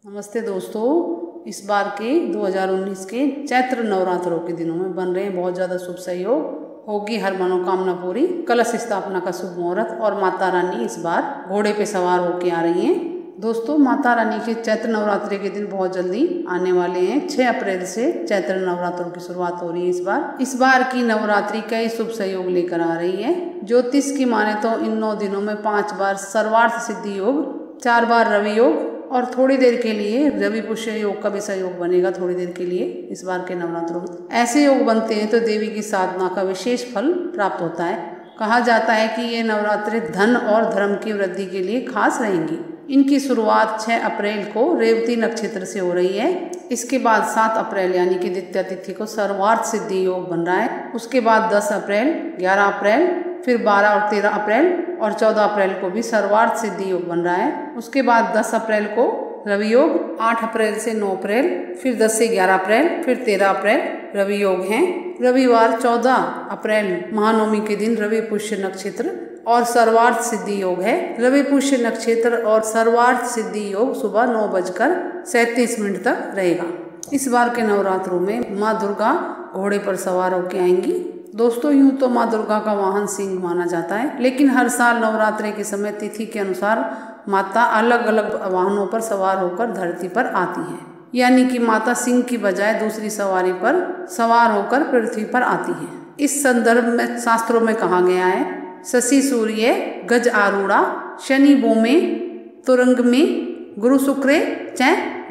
नमस्ते दोस्तों, इस बार के 2019 के चैत्र नवरात्रों के दिनों में बन रहे हैं बहुत ज़्यादा शुभ सहयोग। होगी हर मनोकामना पूरी। कलश स्थापना का शुभ मुहूर्त और माता रानी इस बार घोड़े पे सवार होके आ रही हैं। दोस्तों, माता रानी के चैत्र नवरात्रि के दिन बहुत जल्दी आने वाले हैं। 6 अप्रैल से चैत्र नवरात्रों की शुरुआत हो रही है। इस बार की नवरात्रि कई शुभ सहयोग लेकर आ रही है। ज्योतिष की माने तो इन 9 दिनों में 5 बार सर्वार्थ सिद्धि योग, 4 बार रवि योग और थोड़ी देर के लिए रवि पुष्य योग का भी सहयोग बनेगा। थोड़ी देर के लिए इस बार के नवरात्रों में ऐसे योग बनते हैं तो देवी की साधना का विशेष फल प्राप्त होता है। कहा जाता है कि ये नवरात्रि धन और धर्म की वृद्धि के लिए खास रहेंगी। इनकी शुरुआत 6 अप्रैल को रेवती नक्षत्र से हो रही है। इसके बाद 7 अप्रैल यानी कि द्वितीया तिथि को सर्वार्थ सिद्धि योग बन रहा है। उसके बाद 10 अप्रैल, 11 अप्रैल, फिर 12 और 13 अप्रैल और 14 अप्रैल को भी सर्वार्थ सिद्धि योग बन रहा है। उसके बाद 10 अप्रैल को रवि योग, 8 अप्रैल से 9 अप्रैल, फिर 10 से 11 अप्रैल, फिर 13 अप्रैल रवि योग हैं। रविवार 14 अप्रैल महानवमी के दिन रवि पुष्य नक्षत्र और सर्वार्थ सिद्धि योग है। रवि पुष्य नक्षत्र और सर्वार्थ सिद्धि योग सुबह 9:37 तक रहेगा। इस बार के नवरात्रों में माँ दुर्गा घोड़े पर सवार होकर आएंगी। दोस्तों, यूं तो माँ दुर्गा का वाहन सिंह माना जाता है, लेकिन हर साल नवरात्रि के समय तिथि के अनुसार माता अलग अलग वाहनों पर सवार होकर धरती पर आती है। यानी कि माता सिंह की बजाय दूसरी सवारी पर सवार होकर पृथ्वी पर आती है। इस संदर्भ में शास्त्रों में कहा गया है, शशि सूर्य गज आरूढ़ा, शनि भूमि तुरंग में, गुरु शुक्रे च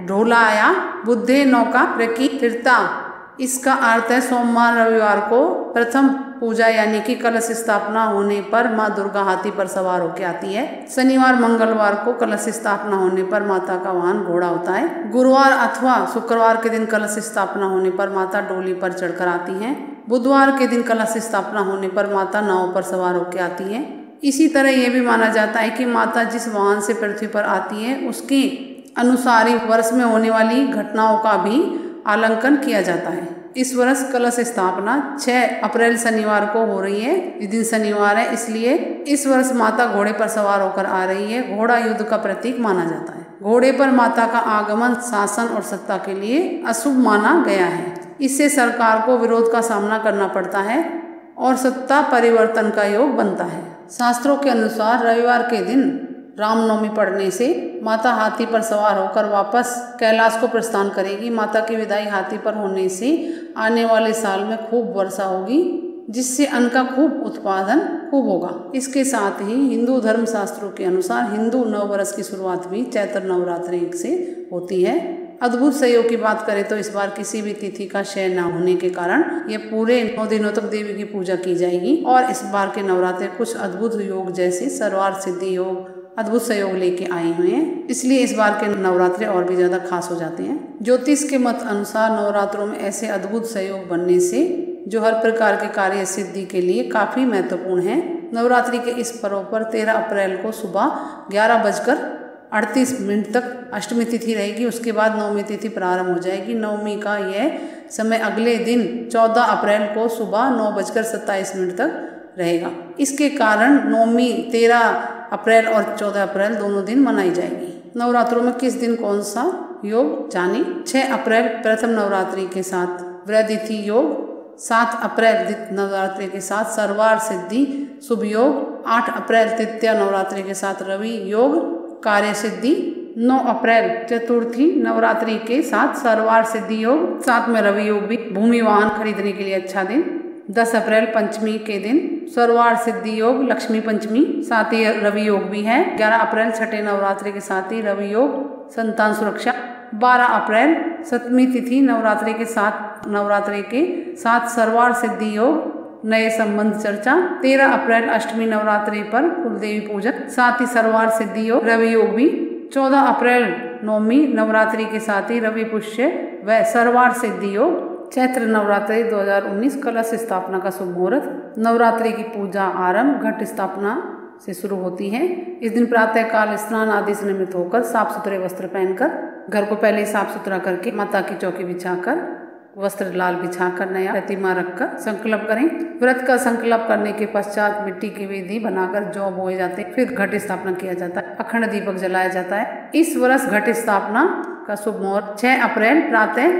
ढोलाया, बुद्धे नौका प्रकी तीर्था। इसका अर्थ है सोमवार रविवार को प्रथम पूजा यानी कि कलश स्थापना होने पर माँ दुर्गा हाथी पर सवार होकर आती है। शनिवार मंगलवार को कलश स्थापना होने पर माता का वाहन घोड़ा होता है। गुरुवार अथवा शुक्रवार के दिन कलश स्थापना होने पर माता डोली पर चढ़कर आती हैं। बुधवार के दिन कलश स्थापना होने पर माता नाव पर सवार होकर आती है। इसी तरह यह भी माना जाता है कि माता जिस वाहन से पृथ्वी पर आती है उसके अनुसार ही वर्ष में होने वाली घटनाओं का भी आलंकन किया जाता है। इस वर्ष कलश स्थापना 6 अप्रैल शनिवार को हो रही है। इस दिन शनिवार है, इसलिए इस वर्ष माता घोड़े पर सवार होकर आ रही है। घोड़ा युद्ध का प्रतीक माना जाता है। घोड़े पर माता का आगमन शासन और सत्ता के लिए अशुभ माना गया है। इससे सरकार को विरोध का सामना करना पड़ता है और सत्ता परिवर्तन का योग बनता है। शास्त्रों के अनुसार रविवार के दिन रामनवमी पड़ने से माता हाथी पर सवार होकर वापस कैलाश को प्रस्थान करेगी। माता की विदाई हाथी पर होने से आने वाले साल में खूब वर्षा होगी, जिससे अन्न का खूब उत्पादन खूब होगा। इसके साथ ही हिंदू धर्म शास्त्रों के अनुसार हिंदू नववर्ष की शुरुआत भी चैत्र नवरात्रि से होती है। अद्भुत सहयोग की बात करें तो इस बार किसी भी तिथि का क्षय न होने के कारण ये पूरे 9 दिनों तक देवी की पूजा की जाएगी। और इस बार के नवरात्रे कुछ अद्भुत योग जैसे सर्वार्थ सिद्धि योग अद्भुत सहयोग लेके आए हुए हैं, इसलिए इस बार के नवरात्रे और भी ज्यादा खास हो जाते हैं। ज्योतिष के मत अनुसार नवरात्रों में ऐसे अद्भुत सहयोग बनने से जो हर प्रकार के कार्य सिद्धि के लिए काफी महत्वपूर्ण है। नवरात्रि के इस पर्व पर 13 अप्रैल को सुबह 11:38 तक अष्टमी तिथि रहेगी। उसके बाद नवमी तिथि प्रारंभ हो जाएगी। नवमी का यह समय अगले दिन 14 अप्रैल को सुबह 9:27 तक रहेगा। इसके कारण नवमी 13 अप्रैल और 14 अप्रैल दोनों दिन मनाई जाएगी। नवरात्रों में किस दिन कौन सा योग जाने? 6 अप्रैल प्रथम नवरात्रि के साथ वृद्धिथि योग, 7 अप्रैल द्वितीय नवरात्रि के साथ सर्वार्थ सिद्धि शुभ योग, 8 अप्रैल तृतीया नवरात्रि के साथ रवि योग कार्य सिद्धि, 9 अप्रैल चतुर्थी नवरात्रि के साथ सर्वार्थ सिद्धि योग, साथ में रवि योग भी भूमि वाहन खरीदने के लिए अच्छा दिन। 10 अप्रैल पंचमी के दिन सर्वार्थ सिद्धि योग लक्ष्मी पंचमी, साथ ही रवि योग भी है। 11 अप्रैल छठे नवरात्रि के साथ ही रवि योग संतान सुरक्षा। 12 अप्रैल सप्तमी तिथि नवरात्रि के साथ सर्वार्थ सिद्धि योग नए संबंध चर्चा। 13 अप्रैल अष्टमी नवरात्रि पर कुलदेवी पूजन, साथ ही सर्वार्थ सिद्धि योग रवि योग भी। 14 अप्रैल नवमी नवरात्रि के साथ ही रवि पुष्य व सर्वार्थ सिद्धि योग। चैत्र नवरात्रि 2019 कलश स्थापना का शुभ मुहूर्त। नवरात्रि की पूजा आरंभ घट स्थापना से शुरू होती है। इस दिन प्रातः काल स्नान आदि से निवृत्त होकर साफ सुथरे वस्त्र पहनकर घर को पहले साफ सुथरा करके माता की चौकी बिछाकर वस्त्र लाल बिछाकर नया प्रतिमा रखकर संकल्प करें। व्रत का संकल्प करने के पश्चात मिट्टी की वेदी बनाकर जौ बोए जाते हैं। फिर घट स्थापना किया जाता है, अखंड दीपक जलाया जाता है। इस वर्ष घट स्थापना का शुभ मुहूर्त 6 अप्रैल प्रातः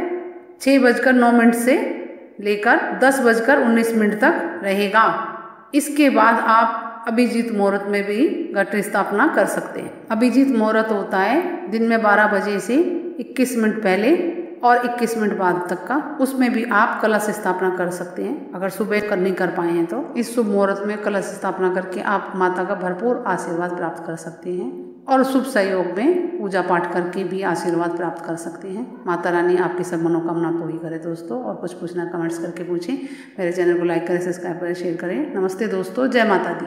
6:09 से लेकर 10:19 तक रहेगा। इसके बाद आप अभिजीत मुहूर्त में भी घट स्थापना कर सकते हैं। अभिजीत मुहूर्त होता है दिन में 12 बजे से 21 मिनट पहले और 21 मिनट बाद तक का, उसमें भी आप कलश स्थापना कर सकते हैं। अगर सुबह नहीं कर पाए हैं तो इस शुभ मुहूर्त में कलश स्थापना करके आप माता का भरपूर आशीर्वाद प्राप्त कर सकते हैं और शुभ सहयोग में पूजा पाठ करके भी आशीर्वाद प्राप्त कर सकते हैं। माता रानी आपकी सब मनोकामना पूरी करे दोस्तों। और कुछ पूछना कमेंट्स करके पूछें। मेरे चैनल को लाइक करें, सब्सक्राइब करें, शेयर करें। नमस्ते दोस्तों, जय माता दी।